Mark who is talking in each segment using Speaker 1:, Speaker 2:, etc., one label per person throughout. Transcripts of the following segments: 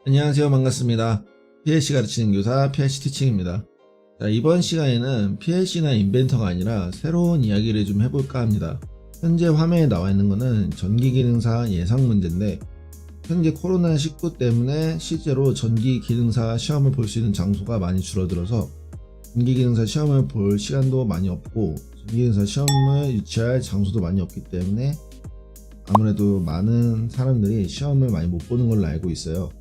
Speaker 1: 안녕하세요. 반갑습니다. PLC 가르치는 교사 PLC 티칭입니다. 이번 시간에는 PLC나 인벤터가 아니라 새로운 이야기를 좀 해볼까 합니다. 현재 화면에 나와 있는 것은 전기기능사 예상 문제인데, 현재 코로나19 때문에 실제로 전기기능사 시험을 볼 수 있는 장소가 많이 줄어들어서 전기기능사 시험을 볼 시간도 많이 없고, 전기기능사 시험을 유치할 장소도 많이 없기 때문에 아무래도 많은 사람들이 시험을 많이 못 보는 걸로 알고 있어요.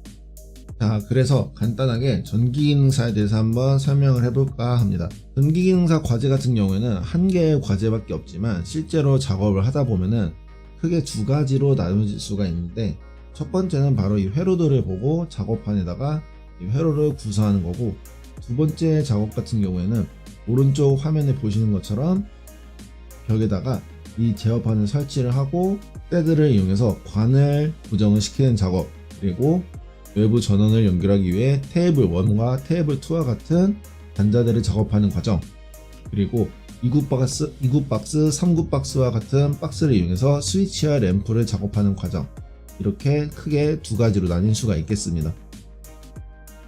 Speaker 1: 그래서 간단하게 전기기능사에 대해서 한번 설명을 해볼까 합니다. 전기기능사 과제 같은 경우에는 한 개의 과제밖에 없지만, 실제로 작업을 하다 보면은 크게 두 가지로 나눠질 수가 있는데, 첫 번째는 바로 이 회로들을 보고 작업판에다가 이 회로를 구성하는 거고, 두 번째 작업 같은 경우에는 오른쪽 화면에 보시는 것처럼 벽에다가 이 제어판을 설치를 하고 패드를 이용해서 관을 고정을 시키는 작업, 그리고 외부 전원을 연결하기 위해 테이블 1과 테이블 2와 같은 단자들을 작업하는 과정, 그리고 2구 박스, 3구 박스와 같은 박스를 이용해서 스위치와 램프를 작업하는 과정, 이렇게 크게 두 가지로 나뉠 수가 있겠습니다.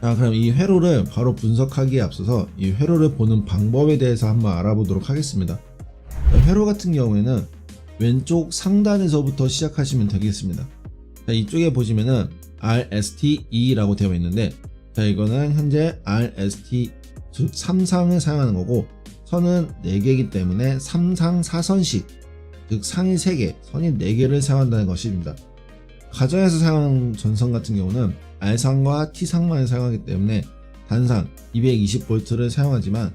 Speaker 1: 그럼 이 회로를 바로 분석하기에 앞서서 이 회로를 보는 방법에 대해서 한번 알아보도록 하겠습니다. 회로 같은 경우에는 왼쪽 상단에서부터 시작하시면 되겠습니다. 이쪽에 보시면은 RSTE라고 되어 있는데, 이거는 현재 RST 즉 3상을 사용하는 거고, 선은 4개이기 때문에 3상 4선식, 즉 상이 3개, 선이 4개를 사용한다는 것입니다. 가정에서 사용하는 전선 같은 경우는 R상과 T상만을 사용하기 때문에 단상 220V를 사용하지만,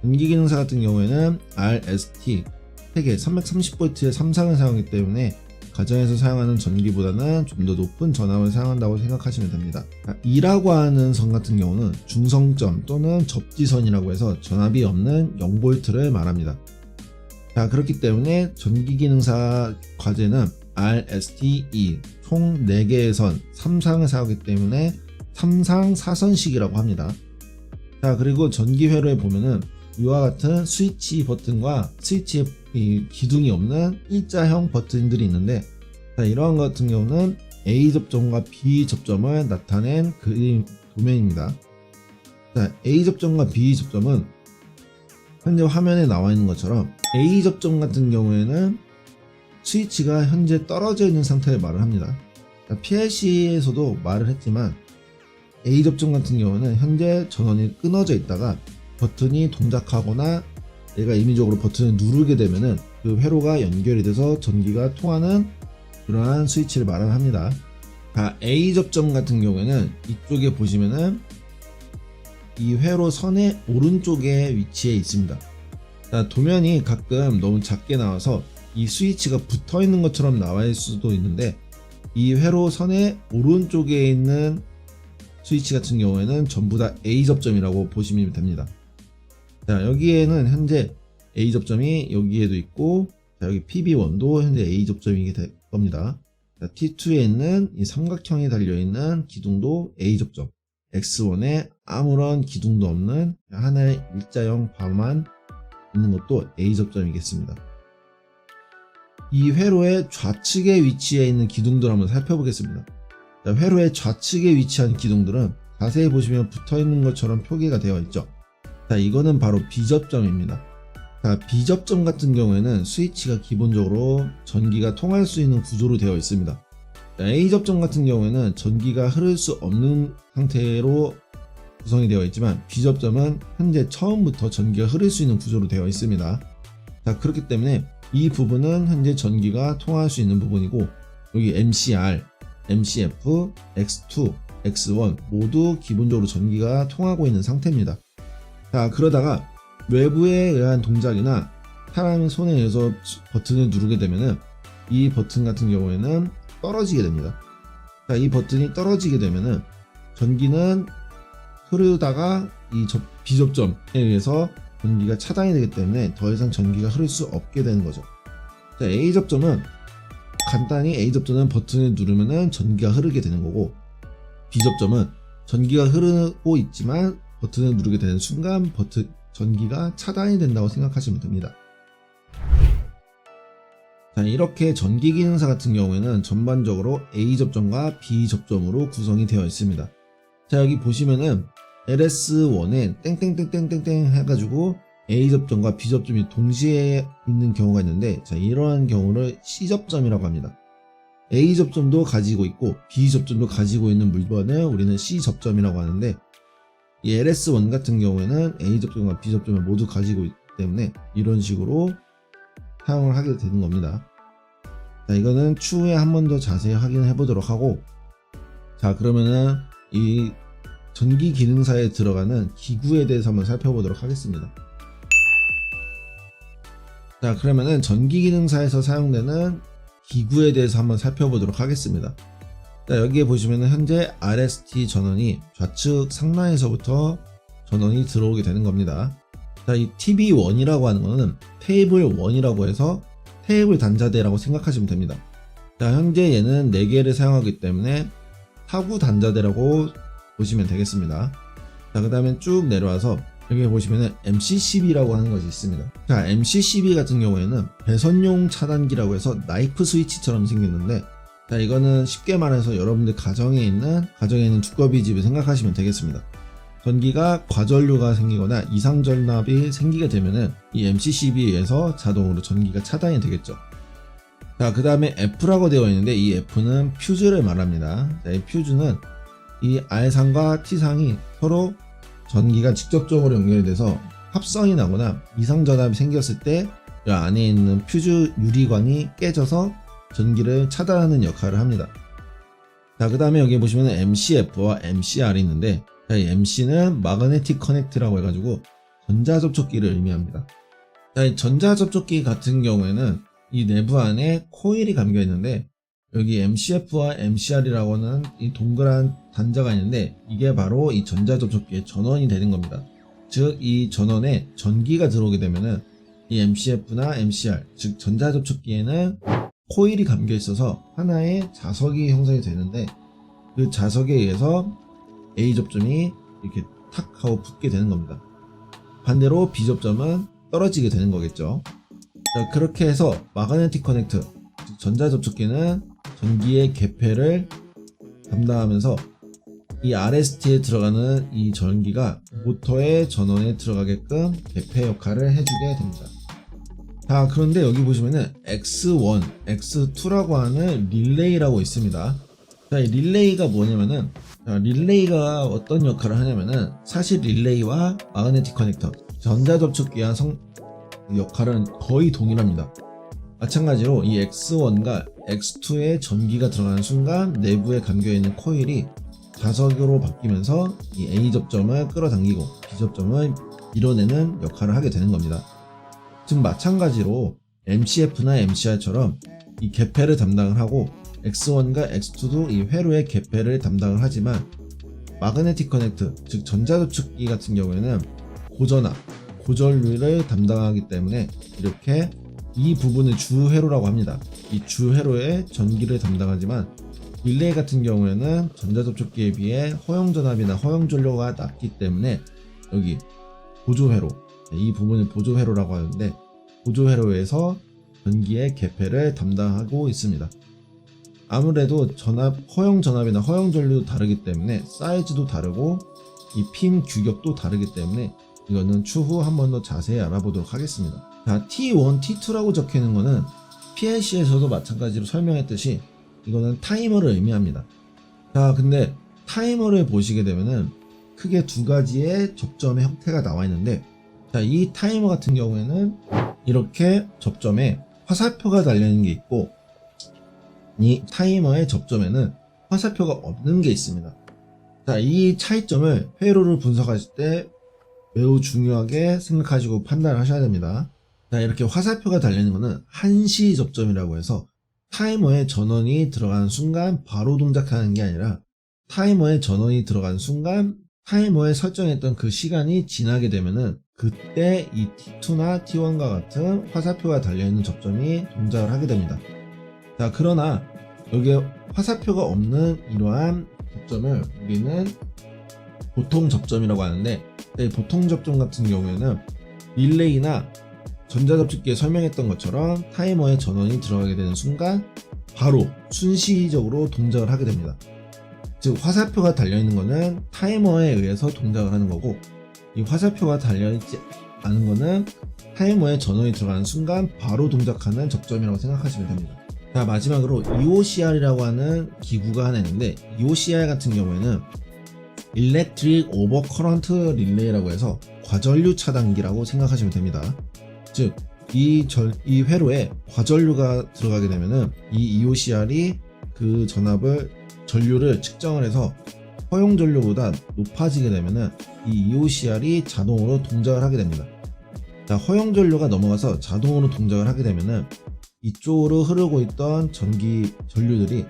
Speaker 1: 전기기능사 같은 경우에는 RST 3개 330V의 3상을 사용하기 때문에 가정에서 사용하는 전기보다는 좀 더 높은 전압을 사용한다고 생각하시면 됩니다. 2라고 하는 선 같은 경우는 중성점 또는 접지선이라고 해서 전압이 없는 0V를 말합니다. 그렇기 때문에 전기기능사 과제는 RSTE 총 4개의 선 3상을 사용하기 때문에 3상 4선식이라고 합니다. 그리고 전기회로에 보면은 이와 같은 스위치 버튼과 스위치의 기둥이 없는 일자형 버튼들이 있는데, 이러한 것 같은 경우는 A 접점과 B 접점을 나타낸 그림 도면입니다. A 접점과 B 접점은 현재 화면에 나와 있는 것처럼 A 접점 같은 경우에는 스위치가 현재 떨어져 있는 상태를 말을 합니다. PLC에서도 말을 했지만, A 접점 같은 경우는 현재 전원이 끊어져 있다가 버튼이 동작하거나 내가 임의적으로 버튼을 누르게 되면은 그 회로가 연결이 돼서 전기가 통하는 그러한 스위치를 말을 합니다. A 접점 같은 경우에는 이쪽에 보시면은 이 회로 선의 오른쪽에 위치해 있습니다. 도면이 가끔 너무 작게 나와서 이 스위치가 붙어 있는 것처럼 나와 있을 수도 있는데, 이 회로 선의 오른쪽에 있는 스위치 같은 경우에는 전부 다 A 접점이라고 보시면 됩니다. 여기에는 현재 A 접점이 여기에도 있고, 여기 PB1도 현재 A 접점이게 될 겁니다. T2에 있는 이 삼각형이 달려있는 기둥도 A 접점, X1에 아무런 기둥도 없는 하나의 일자형 바만 있는 것도 A 접점이겠습니다. 이 회로의 좌측에 위치해 있는 기둥들 한번 살펴보겠습니다. 회로의 좌측에 위치한 기둥들은 자세히 보시면 붙어있는 것처럼 표기가 되어 있죠. 이거는 바로 B접점입니다. B접점 같은 경우에는 스위치가 기본적으로 전기가 통할 수 있는 구조로 되어 있습니다. A접점 같은 경우에는 전기가 흐를 수 없는 상태로 구성이 되어 있지만, B접점은 현재 처음부터 전기가 흐를 수 있는 구조로 되어 있습니다. 그렇기 때문에 이 부분은 현재 전기가 통할 수 있는 부분이고, 여기 MCR, MCF, X2, X1 모두 기본적으로 전기가 통하고 있는 상태입니다. 그러다가 외부에 의한 동작이나 사람의 손에 의해서 버튼을 누르게 되면은 이 버튼 같은 경우에는 떨어지게 됩니다. 이 버튼이 떨어지게 되면은 전기는 흐르다가 이 B접점에 의해서 전기가 차단이 되기 때문에 더 이상 전기가 흐를 수 없게 되는 거죠. A접점은 간단히 A접점은 버튼을 누르면은 전기가 흐르게 되는 거고, B접점은 전기가 흐르고 있지만 버튼을 누르게 되는 순간 전기가 차단이 된다고 생각하시면 됩니다. 이렇게 전기기능사 같은 경우에는 전반적으로 A 접점과 B 접점으로 구성이 되어 있습니다. 자, 여기 보시면은 LS1에 땡땡땡땡땡땡 해가지고 A 접점과 B 접점이 동시에 있는 경우가 있는데, 자, 이러한 경우를 C 접점이라고 합니다. A 접점도 가지고 있고 B 접점도 가지고 있는 물건을 우리는 C 접점이라고 하는데, 이 LS1 같은 경우에는 A 접점과 B 접점을 모두 가지고 있기 때문에 이런 식으로 사용을 하게 되는 겁니다. 자, 이거는 추후에 한 번 더 자세히 확인해 보도록 하고, 자, 그러면은 이 전기 기능사에 들어가는 기구에 대해서 한번 살펴보도록 하겠습니다. 자, 그러면은 전기 기능사에서 사용되는 기구에 대해서 한번 살펴보도록 하겠습니다. 자, 여기에 보시면은 현재 RST 전원이 좌측 상단에서부터 전원이 들어오게 되는 겁니다. 자, 이 TB1이라고 하는 거는 테이블 1이라고 해서 테이블 단자대라고 생각하시면 됩니다. 자, 현재 얘는 4개를 사용하기 때문에 타구 단자대라고 보시면 되겠습니다. 자, 그 다음에 쭉 내려와서 여기 보시면은 MCCB라고 하는 것이 있습니다. 자, MCCB 같은 경우에는 배선용 차단기라고 해서 나이프 스위치처럼 생겼는데, 자, 이거는 쉽게 말해서 여러분들 가정에 있는 두꺼비 집을 생각하시면 되겠습니다. 전기가 과전류가 생기거나 이상 전압이 생기게 되면은 이 MCCB에서 자동으로 전기가 차단이 되겠죠. 자, 그 다음에 F라고 되어 있는데, 이 F는 퓨즈를 말합니다. 자, 이 퓨즈는 이 R상과 T상이 서로 전기가 직접적으로 연결돼서 합성이 나거나 이상전압이 생겼을 때 이 안에 있는 퓨즈 유리관이 깨져서 전기를 차단하는 역할을 합니다. 자, 그 다음에 여기 보시면 MCF와 MCR이 있는데, 자, 이 MC는 마그네틱 커넥트라고 해가지고 전자접촉기를 의미합니다. 자, 이 전자접촉기 같은 경우에는 이 내부 안에 코일이 감겨 있는데, 여기 MCF와 MCR이라고 하는 이 동그란 단자가 있는데, 이게 바로 이 전자접촉기의 전원이 되는 겁니다. 즉, 이 전원에 전기가 들어오게 되면은 이 MCF나 MCR, 즉 전자접촉기에는 코일이 감겨 있어서 하나의 자석이 형성이 되는데, 그 자석에 의해서 A 접점이 이렇게 탁 하고 붙게 되는 겁니다. 반대로 B 접점은 떨어지게 되는 거겠죠. 자, 그렇게 해서 마그네틱 커넥트, 즉 전자접촉기는 전기의 개폐를 담당하면서 이 RST에 들어가는 이 전기가 모터의 전원에 들어가게끔 개폐 역할을 해주게 됩니다. 자, 그런데 여기 보시면은 X1, X2라고 하는 릴레이라고 있습니다. 자, 이 릴레이가 뭐냐면은, 자, 릴레이가 어떤 역할을 하냐면은, 사실 릴레이와 마그네틱 커넥터, 전자접촉기와 역할은 거의 동일합니다. 마찬가지로 이 X1과 X2에 전기가 들어가는 순간 내부에 감겨있는 코일이 자석으로 바뀌면서 이 A 접점을 끌어당기고 B 접점을 밀어내는 역할을 하게 되는 겁니다. 즉, 마찬가지로 MCF나 MCR처럼 이 개폐를 담당을 하고, X1과 X2도 이 회로의 개폐를 담당을 하지만, 마그네틱 커넥트, 즉 전자접촉기 같은 경우에는 고전압, 고전류를 담당하기 때문에 이렇게 이 부분을 주회로라고 합니다. 이 주회로에 전기를 담당하지만, 릴레이 같은 경우에는 전자접촉기에 비해 허용전압이나 허용전류가 낮기 때문에 여기 보조회로, 이 부분을 보조회로라고 하는데, 보조회로에서 전기의 개폐를 담당하고 있습니다. 아무래도 허용전압이나 허용전류도 다르기 때문에 사이즈도 다르고 이 핀 규격도 다르기 때문에 이거는 추후 한 번 더 자세히 알아보도록 하겠습니다. 자, T1, T2라고 적혀 있는 거는 PLC에서도 마찬가지로 설명했듯이 이거는 타이머를 의미합니다. 자, 근데 타이머를 보시게 되면은 크게 두 가지의 접점의 형태가 나와 있는데, 자, 이 타이머 같은 경우에는 이렇게 접점에 화살표가 달려있는 게 있고, 이 타이머의 접점에는 화살표가 없는 게 있습니다. 자, 이 차이점을 회로를 분석하실 때 매우 중요하게 생각하시고 판단을 하셔야 됩니다. 자, 이렇게 화살표가 달려있는 거는 한시 접점이라고 해서 타이머에 전원이 들어가는 순간 바로 동작하는 게 아니라, 타이머에 전원이 들어가는 순간 타이머에 설정했던 그 시간이 지나게 되면은 그때 이 T2나 T1과 같은 화살표가 달려있는 접점이 동작을 하게 됩니다. 자, 그러나 여기에 화살표가 없는 이러한 접점을 우리는 보통 접점이라고 하는데, 이 보통 접점 같은 경우에는 릴레이나 전자접촉기에 설명했던 것처럼 타이머에 전원이 들어가게 되는 순간 바로 순시적으로 동작을 하게 됩니다. 즉 화살표가 달려있는 거는 타이머에 의해서 동작을 하는 거고, 이 화살표가 달려있지 않은 거는 타이머에 전원이 들어가는 순간 바로 동작하는 접점이라고 생각하시면 됩니다. 자, 마지막으로 EOCR이라고 하는 기구가 하나 있는데, EOCR 같은 경우에는 Electric Overcurrent Relay라고 해서 과전류 차단기라고 생각하시면 됩니다. 즉 이 회로에 과전류가 들어가게 되면은 이 EOCR이 그 전류를 측정을 해서 허용 전류보다 높아지게 되면은 이 EOCR이 자동으로 동작을 하게 됩니다. 자, 허용 전류가 넘어가서 자동으로 동작을 하게 되면은 이쪽으로 흐르고 있던 전류들이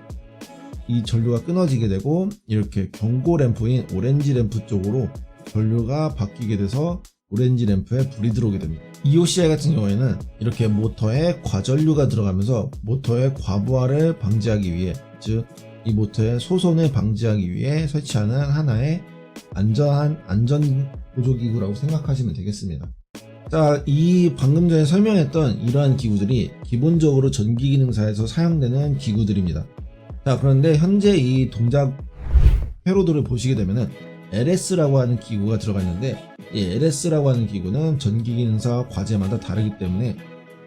Speaker 1: 이 전류가 끊어지게 되고, 이렇게 경고 램프인 오렌지 램프 쪽으로 전류가 바뀌게 돼서 오렌지 램프에 불이 들어오게 됩니다. EOCR 같은 경우에는 이렇게 모터에 과전류가 들어가면서 모터의 과부하를 방지하기 위해, 즉 이 모터의 소손을 방지하기 위해 설치하는 하나의 안전 보조기구라고 생각하시면 되겠습니다. 자, 이 방금 전에 설명했던 이러한 기구들이 기본적으로 전기기능사에서 사용되는 기구들입니다. 자, 그런데 현재 이 동작 회로들을 보시게 되면은 LS라고 하는 기구가 들어가 있는데, 이 LS라고 하는 기구는 전기기능사 과제마다 다르기 때문에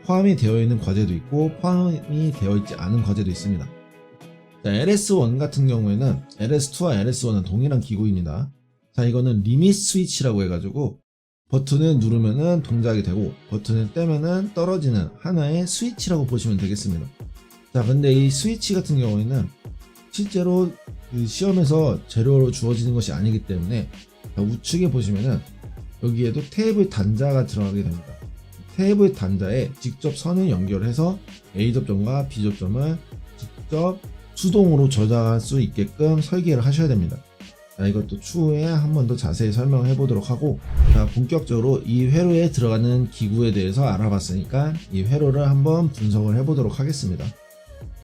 Speaker 1: 포함이 되어 있는 과제도 있고 포함이 되어 있지 않은 과제도 있습니다. 자, LS1 같은 경우에는 LS2와 LS1은 동일한 기구입니다. 자, 이거는 리밋 스위치라고 해가지고 버튼을 누르면은 동작이 되고 버튼을 떼면은 떨어지는 하나의 스위치라고 보시면 되겠습니다. 자, 근데 이 스위치 같은 경우에는 실제로 그 시험에서 재료로 주어지는 것이 아니기 때문에, 우측에 보시면은 여기에도 테이블 단자가 들어가게 됩니다. 테이블 단자에 직접 선을 연결해서 A 접점과 B 접점을 직접 수동으로 조작할 수 있게끔 설계를 하셔야 됩니다. 자, 이것도 추후에 한 번 더 자세히 설명해 보도록 하고, 자, 본격적으로 이 회로에 들어가는 기구에 대해서 알아봤으니까 이 회로를 한번 분석을 해 보도록 하겠습니다.